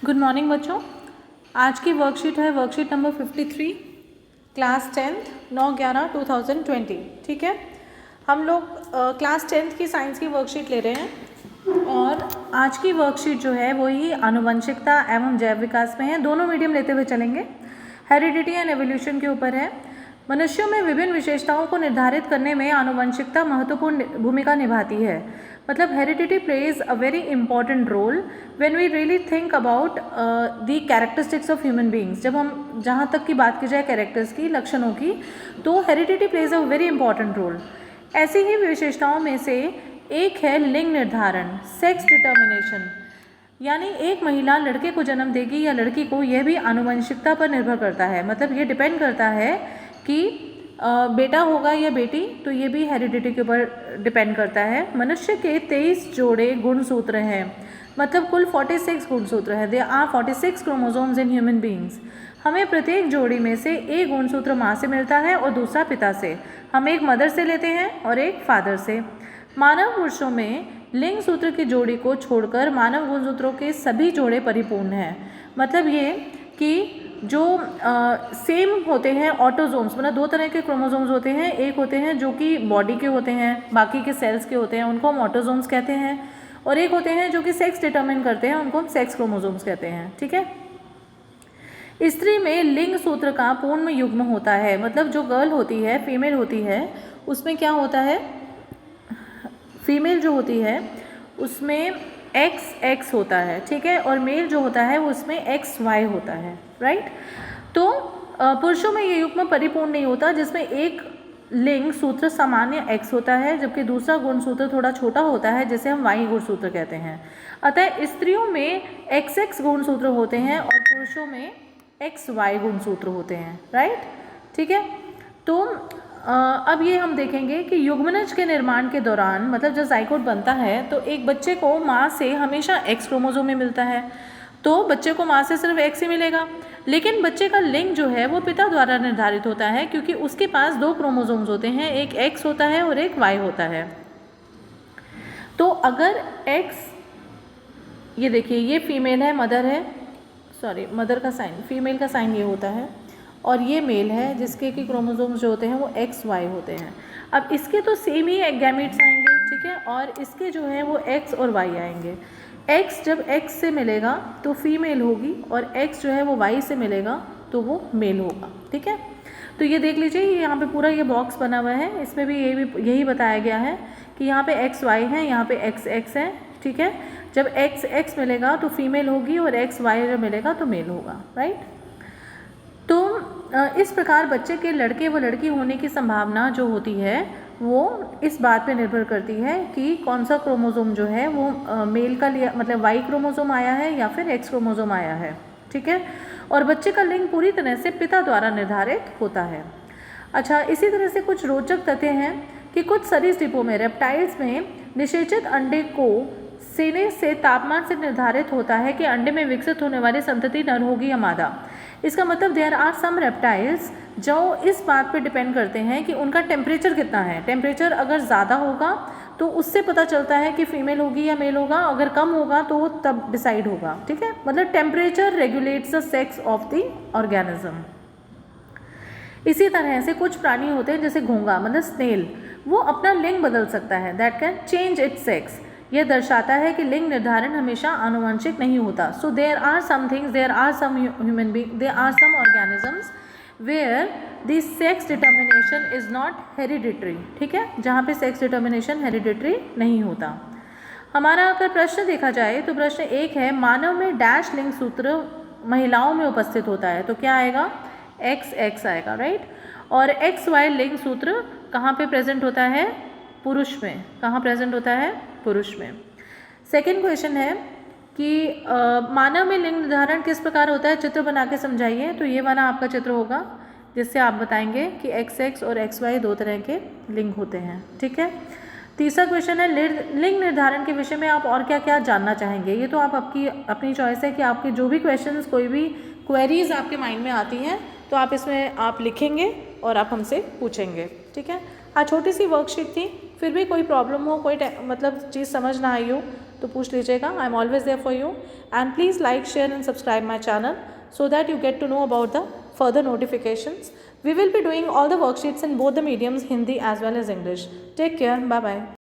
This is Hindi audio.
गुड मॉर्निंग बच्चों। आज की वर्कशीट है वर्कशीट नंबर 53, क्लास 10th 9/11/2020। ठीक है, हम लोग क्लास 10th की साइंस की वर्कशीट ले रहे हैं और आज की वर्कशीट जो है वो ही आनुवंशिकता एवं जैव विकास में है। दोनों मीडियम लेते हुए चलेंगे। हेरिडिटी एंड एवोल्यूशन के ऊपर है। मनुष्यों में विभिन्न विशेषताओं को निर्धारित करने में आनुवंशिकता महत्वपूर्ण भूमिका निभाती है। मतलब heredity plays a very important role when we really think about the characteristics of human beings. जब हम जहाँ तक की बात की जाए कैरेक्टर्स की, लक्षणों की, तो heredity plays a very important role. ऐसी ही विशेषताओं में से एक है लिंग निर्धारण, सेक्स डिटर्मिनेशन। यानी एक महिला लड़के को जन्म देगी या लड़की को, यह भी आनुवंशिकता पर निर्भर करता है। मतलब ये डिपेंड करता है कि बेटा होगा या बेटी, तो ये भी हेरिडिटी के ऊपर डिपेंड करता है। मनुष्य के 23 जोड़े गुणसूत्र हैं, मतलब कुल 46 गुणसूत्र हैं। There are 46 chromosomes in human beings. हमें प्रत्येक जोड़ी में से एक गुणसूत्र माँ से मिलता है और दूसरा पिता से। हम एक मदर से लेते हैं और एक फादर से। मानव पुरुषों में लिंग सूत्र की जोड़ी को छोड़कर मानव गुणसूत्रों के सभी जोड़े परिपूर्ण हैं। मतलब ये कि जो सेम होते हैं ऑटोजोम्स, मतलब दो तरह के क्रोमोसोम्स होते हैं। एक होते हैं जो कि बॉडी के होते हैं, बाकी के सेल्स के होते हैं, उनको हम ऑटोजोम्स कहते हैं। और एक होते हैं जो कि सेक्स डिटरमिन करते हैं, उनको हम सेक्स क्रोमोसोम्स कहते हैं। ठीक है। स्त्री में लिंग सूत्र का पूर्ण युग्म होता है। मतलब जो गर्ल होती है, फीमेल होती है, उसमें क्या होता है, फीमेल जो होती है उसमें XX होता है। ठीक है। और मेल जो होता है उसमें XY होता है। राइट। तो पुरुषों में ये युग्म परिपूर्ण नहीं होता, जिसमें एक लिंग सूत्र सामान्य X होता है जबकि दूसरा गुणसूत्र थोड़ा छोटा होता है, जिसे हम Y गुणसूत्र कहते हैं। अतः स्त्रियों में XX गुणसूत्र होते हैं और पुरुषों में XY गुणसूत्र होते हैं। राइट। ठीक है। तो अब ये हम देखेंगे कि युग्मनज के निर्माण के दौरान, मतलब जब जाइगोट बनता है तो एक बच्चे को माँ से हमेशा X क्रोमोसोम में मिलता है, तो बच्चे को माँ से सिर्फ X ही मिलेगा। लेकिन बच्चे का लिंग जो है वो पिता द्वारा निर्धारित होता है, क्योंकि उसके पास दो क्रोमोसोम्स होते हैं, एक X होता है और एक Y होता है। तो अगर X, ये देखिए ये फीमेल है, मदर है, सॉरी मदर का साइन, फीमेल का साइन ये होता है, और ये मेल है जिसके कि क्रोमोसोम्स जो होते हैं वो XY होते हैं। अब इसके तो सेम ही गैमीट्स आएंगे। ठीक है। और इसके जो है वो X और Y आएंगे। X जब X से मिलेगा तो फीमेल होगी और X जो है वो Y से मिलेगा तो वो मेल होगा। ठीक है। तो ये देख लीजिए, ये यहाँ पे पूरा ये बॉक्स बना हुआ है, इसमें भी यही बताया गया है कि यहाँ पे XY है, यहाँ पे XX है। ठीक है। जब XX मिलेगा तो फीमेल होगी और XY जब मिलेगा तो मेल होगा। राइट। तो इस प्रकार बच्चे के लड़के व लड़की होने की संभावना जो होती है वो इस बात पे निर्भर करती है कि कौन सा क्रोमोसोम जो है वो मेल का लिया, मतलब Y क्रोमोसोम आया है या फिर X क्रोमोसोम आया है। ठीक है। और बच्चे का लिंग पूरी तरह से पिता द्वारा निर्धारित होता है। अच्छा, इसी तरह से कुछ रोचक तथ्य हैं कि कुछ सरीसृपों में, रेप्टाइल्स में, निषेचित अंडे को सीने से तापमान से निर्धारित होता है कि अंडे में विकसित होने वाली संतति नर होगी या मादा। इसका मतलब देयर आर सम रेप्टाइल्स जो इस बात पे डिपेंड करते हैं कि उनका टेम्परेचर कितना है। टेम्परेचर अगर ज़्यादा होगा तो उससे पता चलता है कि फीमेल होगी या मेल होगा, अगर कम होगा तो वो तब डिसाइड होगा। ठीक है। मतलब temperature regulates the sex of the organism. इसी तरह से कुछ प्राणी होते हैं जैसे घोंगा, मतलब स्नेल, वो अपना लिंग बदल सकता है, that can change it's sex. यह दर्शाता है कि लिंग निर्धारण हमेशा आनुवंशिक नहीं होता। So there are some things, there are some human being, there are some organisms where the sex determination is not hereditary. ठीक है। जहाँ पे सेक्स डिटर्मिनेशन हेरिडिटरी नहीं होता। हमारा अगर प्रश्न देखा जाए तो प्रश्न 1 है, मानव में डैश लिंग सूत्र महिलाओं में उपस्थित होता है, तो क्या आएगा, XX आएगा। राइट। और XY लिंग सूत्र कहाँ पे प्रेजेंट होता है, पुरुष में। कहाँ प्रेजेंट होता है, पुरुष में। सेकेंड क्वेश्चन है कि मानव में लिंग निर्धारण किस प्रकार होता है, चित्र बना के समझाइए। तो ये वाला आपका चित्र होगा जिससे आप बताएंगे कि XX और XY दो तरह के लिंग होते हैं। ठीक है। तीसरा क्वेश्चन है, लिंग निर्धारण के विषय में आप और क्या क्या जानना चाहेंगे। ये तो आप अपनी चॉइस है कि आपके जो भी क्वेश्चंस, कोई भी क्वेरीज आपके माइंड में आती हैं तो आप इसमें आप लिखेंगे और आप हमसे पूछेंगे। ठीक है। आज छोटी सी वर्कशीट थी, फिर भी कोई प्रॉब्लम हो, कोई मतलब चीज़ समझ ना आई हो तो पूछ लीजिएगा. I am always there for you. And please like, share and subscribe my channel so that you get to know about the further notifications. We will be doing all the worksheets in both the mediums, Hindi as well as English. Take care. Bye bye.